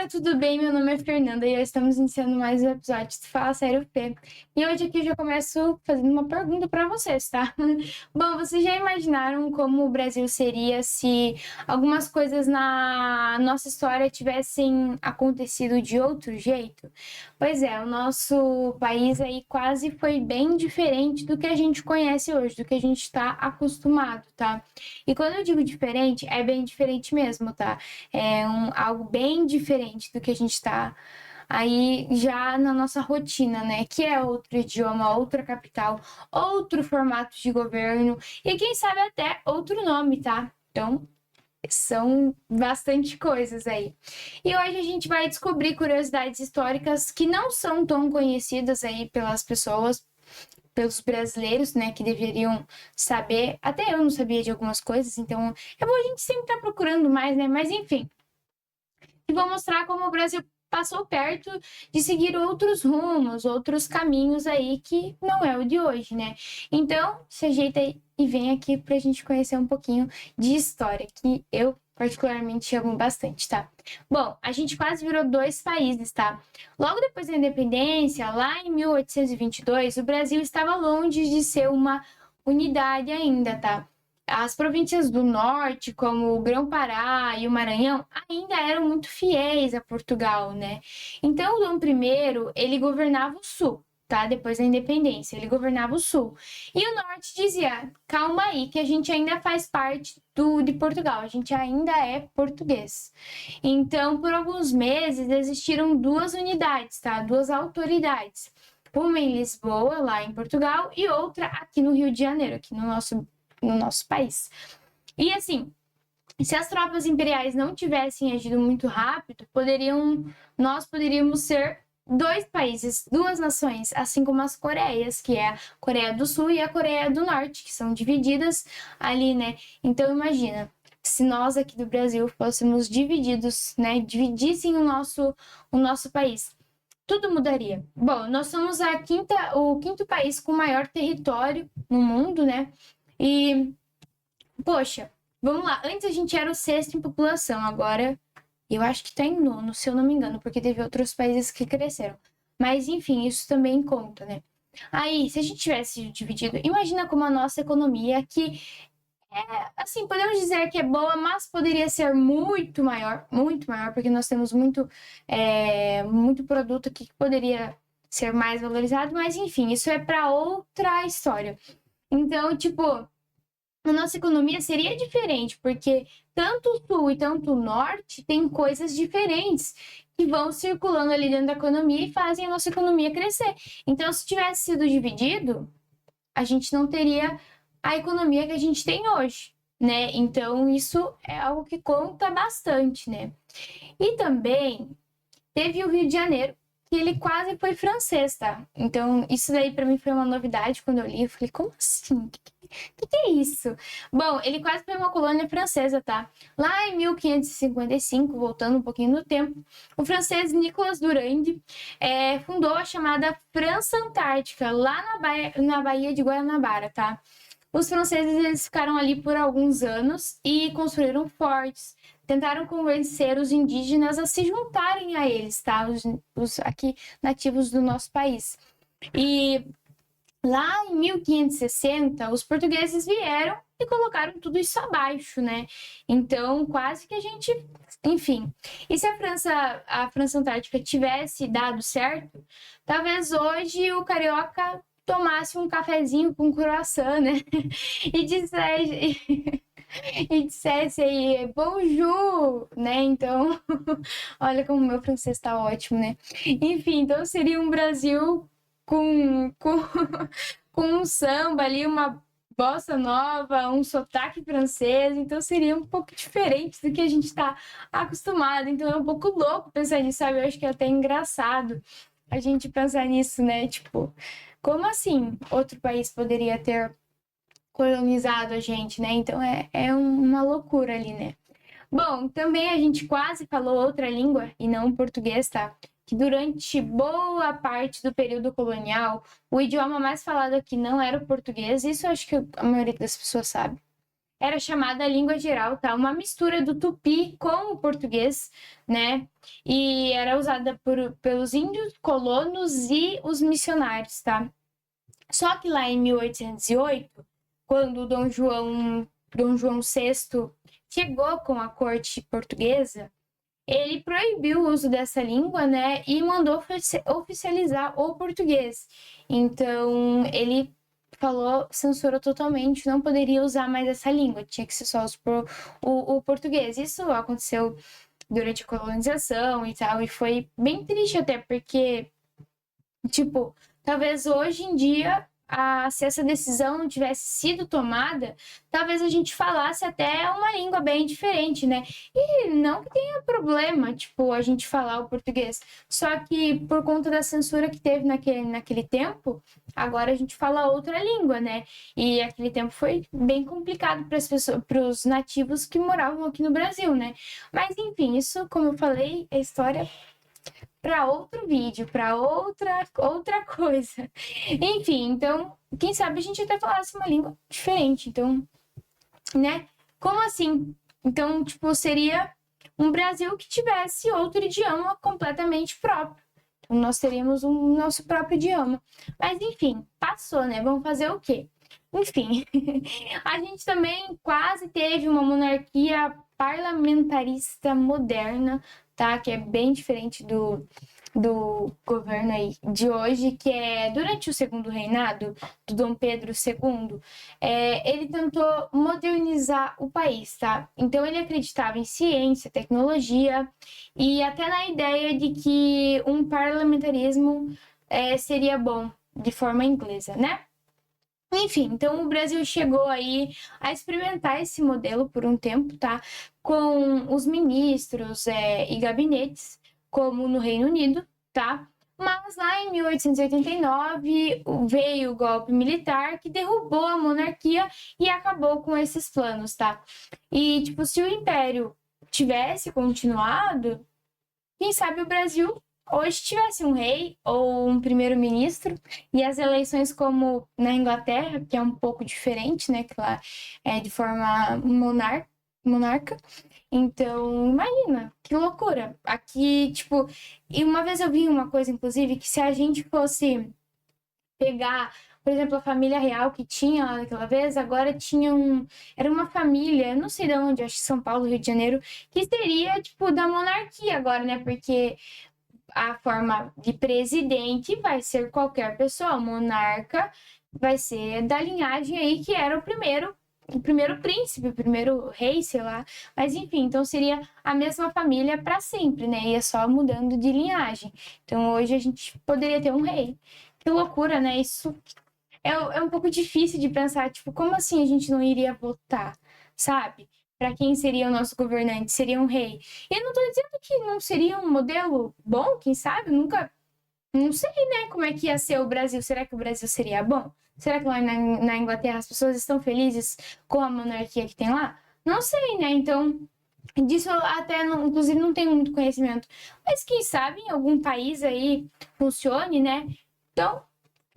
galera, tudo bem? Meu nome é Fernanda e estamos iniciando mais um episódio do Fala Sério P. E hoje aqui eu já começo fazendo uma pergunta para vocês, tá? Bom, vocês já imaginaram como o Brasil seria se algumas coisas na nossa história tivessem acontecido de outro jeito? Pois é, o nosso país aí quase foi bem diferente do que a gente conhece hoje, do que a gente está acostumado, tá? E quando eu digo diferente, é bem diferente mesmo, tá? Algo bem diferente do que a gente está aí já na nossa rotina, né? Que é outro idioma, outra capital, outro formato de governo e quem sabe até outro nome, tá? Então, são bastante coisas aí. E hoje a gente vai descobrir curiosidades históricas que não são tão conhecidas aí pelas pessoas, pelos brasileiros, né, que deveriam saber. Até eu não sabia de algumas coisas, então é bom a gente sempre estar procurando mais, né? Mas enfim, e vou mostrar como o Brasil passou perto de seguir outros rumos, outros caminhos aí que não é o de hoje, né? Então, se ajeita aí e vem aqui pra gente conhecer um pouquinho de história, que eu particularmente amo bastante, tá? Bom, a gente quase virou dois países, tá? Logo depois da independência, lá em 1822, o Brasil estava longe de ser uma unidade ainda, tá? As províncias do norte, como o Grão-Pará e o Maranhão, ainda eram muito fiéis a Portugal, né? Então, Dom I, ele governava o sul, tá? Depois da independência, ele governava o sul. E o norte dizia, calma aí, que a gente ainda faz parte de Portugal, a gente ainda é português. Então, por alguns meses, existiram duas unidades, tá? Duas autoridades. Uma em Lisboa, lá em Portugal, e outra aqui no Rio de Janeiro, aqui no nosso país. E assim, se as tropas imperiais não tivessem agido muito rápido, nós poderíamos ser dois países, duas nações, assim como as Coreias, que é a Coreia do Sul e a Coreia do Norte, que são divididas ali, né? Então imagina, se nós aqui do Brasil fôssemos divididos, né? Dividissem o nosso país. Tudo mudaria. Bom, nós somos o quinto país com maior território no mundo, né? E, poxa, vamos lá. Antes a gente era o sexto em população, agora eu acho que tá em nono, se eu não me engano, porque teve outros países que cresceram. Mas, enfim, isso também conta, né? Aí, se a gente tivesse dividido, imagina como a nossa economia, que assim, podemos dizer que é boa, mas poderia ser muito maior, porque nós temos muito produto aqui que poderia ser mais valorizado, mas enfim, isso é para outra história. Então, tipo, a nossa economia seria diferente, porque tanto o sul e tanto o norte têm coisas diferentes que vão circulando ali dentro da economia e fazem a nossa economia crescer. Então, se tivesse sido dividido, a gente não teria a economia que a gente tem hoje, né? Então, isso é algo que conta bastante, né? E também teve o Rio de Janeiro, que ele quase foi francês, tá? Então, isso daí para mim foi uma novidade quando eu li. Eu falei, como assim? Que é isso? Bom, ele quase foi uma colônia francesa, tá? Lá em 1555, voltando um pouquinho no tempo, o francês Nicolas Durand fundou a chamada França Antártica, lá na Baía de Guanabara, tá? Os franceses eles ficaram ali por alguns anos e construíram fortes, tentaram convencer os indígenas a se juntarem a eles, tá? Os aqui nativos do nosso país. E lá em 1560, os portugueses vieram e colocaram tudo isso abaixo, né? Então, quase que a gente, enfim. E se a França Antártica tivesse dado certo, talvez hoje o carioca tomasse um cafezinho com croissant, né? E dissesse aí, bonjour, né? Então, olha como meu francês tá ótimo, né? Enfim, então seria um Brasil com um samba ali, uma bossa nova, um sotaque francês, então seria um pouco diferente do que a gente está acostumado. Então é um pouco louco pensar nisso, sabe? Eu acho que é até engraçado a gente pensar nisso, né? Tipo, como assim outro país poderia ter colonizado a gente, né? Então é uma loucura ali, né? Bom, também a gente quase falou outra língua e não português, tá? Que durante boa parte do período colonial, o idioma mais falado aqui não era o português, isso eu acho que a maioria das pessoas sabe. era chamada língua geral, tá? Uma mistura do tupi com o português, né? E era usada pelos índios, colonos e os missionários, tá? Só que lá em 1808, quando Dom João VI chegou com a corte portuguesa, ele proibiu o uso dessa língua, né, e mandou oficializar o português. Então, ele falou, censurou totalmente, não poderia usar mais essa língua, tinha que ser só o português. Isso aconteceu durante a colonização e tal, e foi bem triste até, porque, tipo, talvez hoje em dia, se essa decisão não tivesse sido tomada, talvez a gente falasse até uma língua bem diferente, né? E não que tenha problema, tipo, a gente falar o português. Só que por conta da censura que teve naquele tempo, agora a gente fala outra língua, né? E aquele tempo foi bem complicado para as pessoas, para os nativos que moravam aqui no Brasil, né? Mas enfim, isso, como eu falei, é história para outro vídeo, para outra coisa. Enfim, então, quem sabe a gente até falasse uma língua diferente. Então, né? Como assim? Então, tipo, seria um Brasil que tivesse outro idioma completamente próprio. Então, nós teríamos um nosso próprio idioma. Mas, enfim, passou, né? Vamos fazer o quê? Enfim, a gente também quase teve uma monarquia parlamentarista moderna, tá? Que é bem diferente do governo aí de hoje, que é durante o segundo reinado do Dom Pedro II, ele tentou modernizar o país, tá? Então ele acreditava em ciência, tecnologia e até na ideia de que um parlamentarismo seria bom de forma inglesa, né? Enfim, então o Brasil chegou aí a experimentar esse modelo por um tempo, tá? Com os ministros e gabinetes, como no Reino Unido, tá? Mas lá em 1889 veio o golpe militar que derrubou a monarquia e acabou com esses planos, tá? E, tipo, se o Império tivesse continuado, quem sabe o Brasil hoje tivesse um rei ou um primeiro-ministro, e as eleições, como na Inglaterra, que é um pouco diferente, né? Que lá é de forma monarca. Então, imagina, que loucura. Aqui, tipo, e uma vez eu vi uma coisa, inclusive, que se a gente fosse pegar, por exemplo, a família real que tinha lá naquela vez, agora era uma família, não sei de onde, acho que São Paulo, Rio de Janeiro, que seria, tipo, da monarquia agora, né? Porque a forma de presidente vai ser qualquer pessoa, o monarca vai ser da linhagem aí que era o primeiro príncipe, o primeiro rei, sei lá. Mas enfim, então seria a mesma família para sempre, né? Ia só mudando de linhagem. Então hoje a gente poderia ter um rei. Que loucura, né? Isso é um pouco difícil de pensar, tipo, como assim a gente não iria votar, sabe? Para quem seria o nosso governante? Seria um rei. E eu não tô dizendo que não seria um modelo bom, quem sabe? Nunca, não sei, né, como é que ia ser o Brasil. Será que o Brasil seria bom? Será que lá na Inglaterra as pessoas estão felizes com a monarquia que tem lá? Não sei, né? Então, disso eu até, inclusive, não tenho muito conhecimento. Mas quem sabe em algum país aí funcione, né? Então,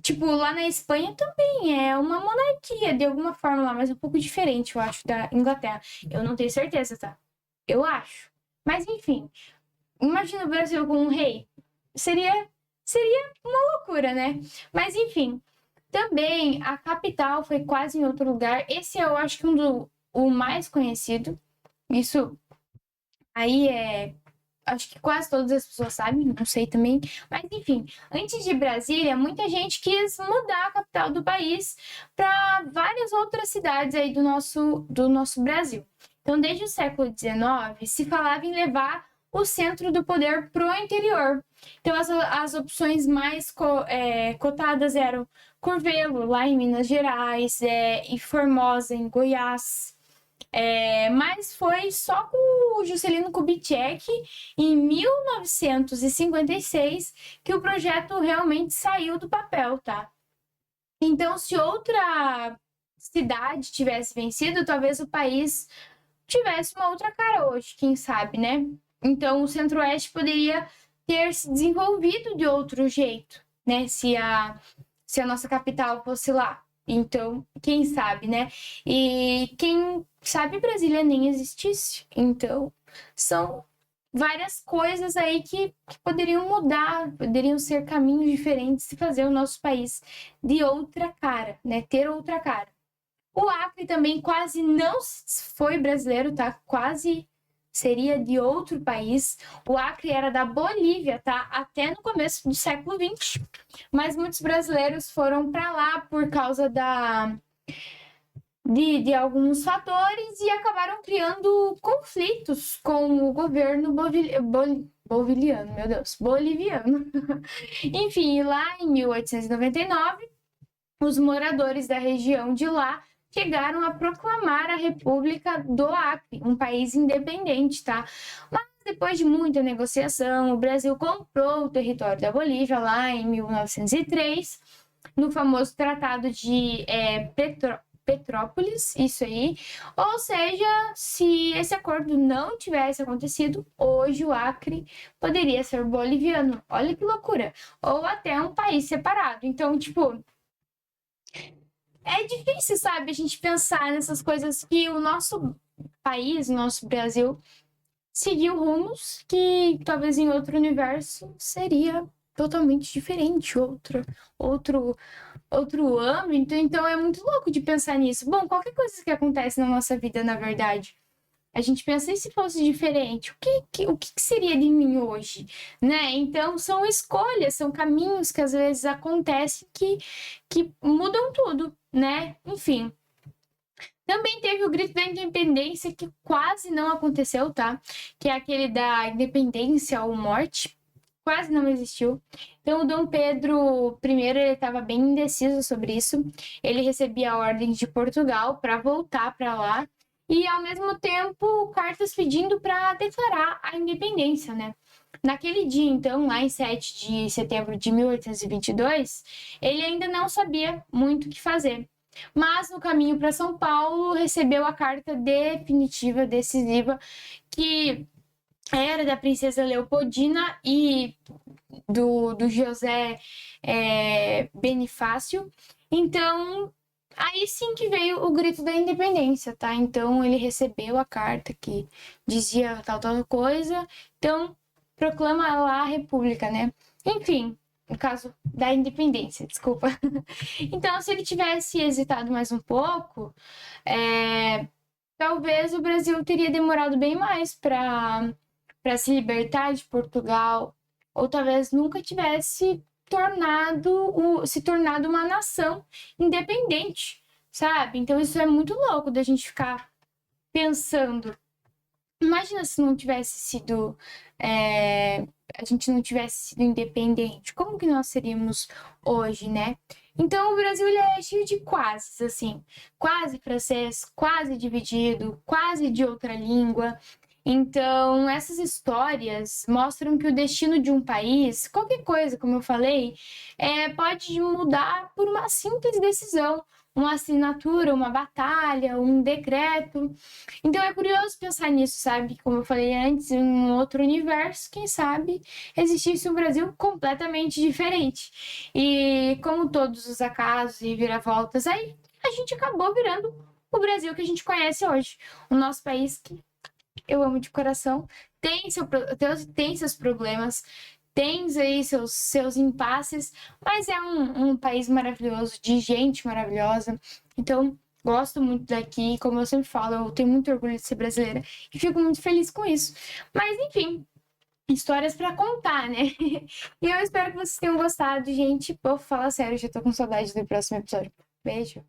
tipo, lá na Espanha também é uma monarquia, de alguma forma lá, mas um pouco diferente, eu acho, da Inglaterra. Eu não tenho certeza, tá? Eu acho. Mas enfim, imagina o Brasil com um rei. Seria uma loucura, né? Mas enfim, também a capital foi quase em outro lugar. Esse eu acho que o mais conhecido. Isso aí acho que quase todas as pessoas sabem, não sei também. Mas enfim, antes de Brasília, muita gente quis mudar a capital do país para várias outras cidades aí do nosso Brasil. Então, desde o século XIX, se falava em levar o centro do poder para o interior. Então, as opções mais cotadas eram Curvelo, lá em Minas Gerais, e Formosa, em Goiás. Mas foi só com o Juscelino Kubitschek, em 1956, que o projeto realmente saiu do papel, tá? Então, se outra cidade tivesse vencido, talvez o país tivesse uma outra cara hoje, quem sabe, né? Então, o Centro-Oeste poderia ter se desenvolvido de outro jeito, né? Se a nossa capital fosse lá. Então, quem sabe, né? E quem sabe Brasília nem existisse. Então, são várias coisas aí que poderiam mudar, poderiam ser caminhos diferentes e fazer o nosso país de outra cara, né? Ter outra cara. O Acre também quase não foi brasileiro, tá? Quase seria de outro país. O Acre era da Bolívia, tá? Até no começo do século XX. Mas muitos brasileiros foram para lá por causa de alguns fatores e acabaram criando conflitos com o governo boliviano, meu Deus, boliviano. Enfim, lá em 1899, os moradores da região de lá chegaram a proclamar a República do Acre, um país independente, tá? Mas depois de muita negociação, o Brasil comprou o território da Bolívia lá em 1903, no famoso Tratado de Petrópolis, isso aí. Ou seja, se esse acordo não tivesse acontecido, hoje o Acre poderia ser boliviano. Olha que loucura! Ou até um país separado. Então, tipo, é difícil, sabe, a gente pensar nessas coisas que o nosso país, o nosso Brasil, seguiu rumos que talvez em outro universo seria totalmente diferente, outro, outro âmbito. Então é muito louco de pensar nisso. Bom, qualquer coisa que acontece na nossa vida, na verdade, a gente pensa, e se fosse diferente? O que seria de mim hoje? Né? Então, são escolhas, são caminhos que às vezes acontecem que mudam tudo, né? Enfim. Também teve o grito da independência, que quase não aconteceu, tá? Que é aquele da independência ou morte. Quase não existiu. Então, o Dom Pedro I, ele estava bem indeciso sobre isso. Ele recebia a ordem de Portugal para voltar para lá e, ao mesmo tempo, cartas pedindo para declarar a independência, né? Naquele dia, então, lá em 7 de setembro de 1822, ele ainda não sabia muito o que fazer. Mas, no caminho para São Paulo, recebeu a carta definitiva, decisiva, que era da princesa Leopoldina e do José Bonifácio. Então, aí sim que veio o grito da independência, tá? Então, ele recebeu a carta que dizia tal coisa. Então, proclama lá a república, né? Enfim, no caso da independência, desculpa. Então, se ele tivesse hesitado mais um pouco, talvez o Brasil teria demorado bem mais para se libertar de Portugal, ou talvez nunca tivesse se tornado uma nação independente, sabe? Então isso é muito louco da gente ficar pensando. Imagina se não tivesse sido a gente não tivesse sido independente, como que nós seríamos hoje, né? Então o Brasil ele é cheio de quases, assim, quase francês, quase dividido, quase de outra língua. Então, essas histórias mostram que o destino de um país, qualquer coisa, como eu falei, pode mudar por uma simples decisão, uma assinatura, uma batalha, um decreto. Então, é curioso pensar nisso, sabe? Como eu falei antes, em um outro universo, quem sabe existisse um Brasil completamente diferente. E como todos os acasos e viravoltas, aí a gente acabou virando o Brasil que a gente conhece hoje. O nosso país que eu amo de coração, tem seus problemas, tem aí seus impasses, mas é um país maravilhoso, de gente maravilhosa. Então, gosto muito daqui, como eu sempre falo, eu tenho muito orgulho de ser brasileira e fico muito feliz com isso. Mas, enfim, histórias para contar, né? E eu espero que vocês tenham gostado, gente. Pô, fala sério, já tô com saudade do próximo episódio. Beijo.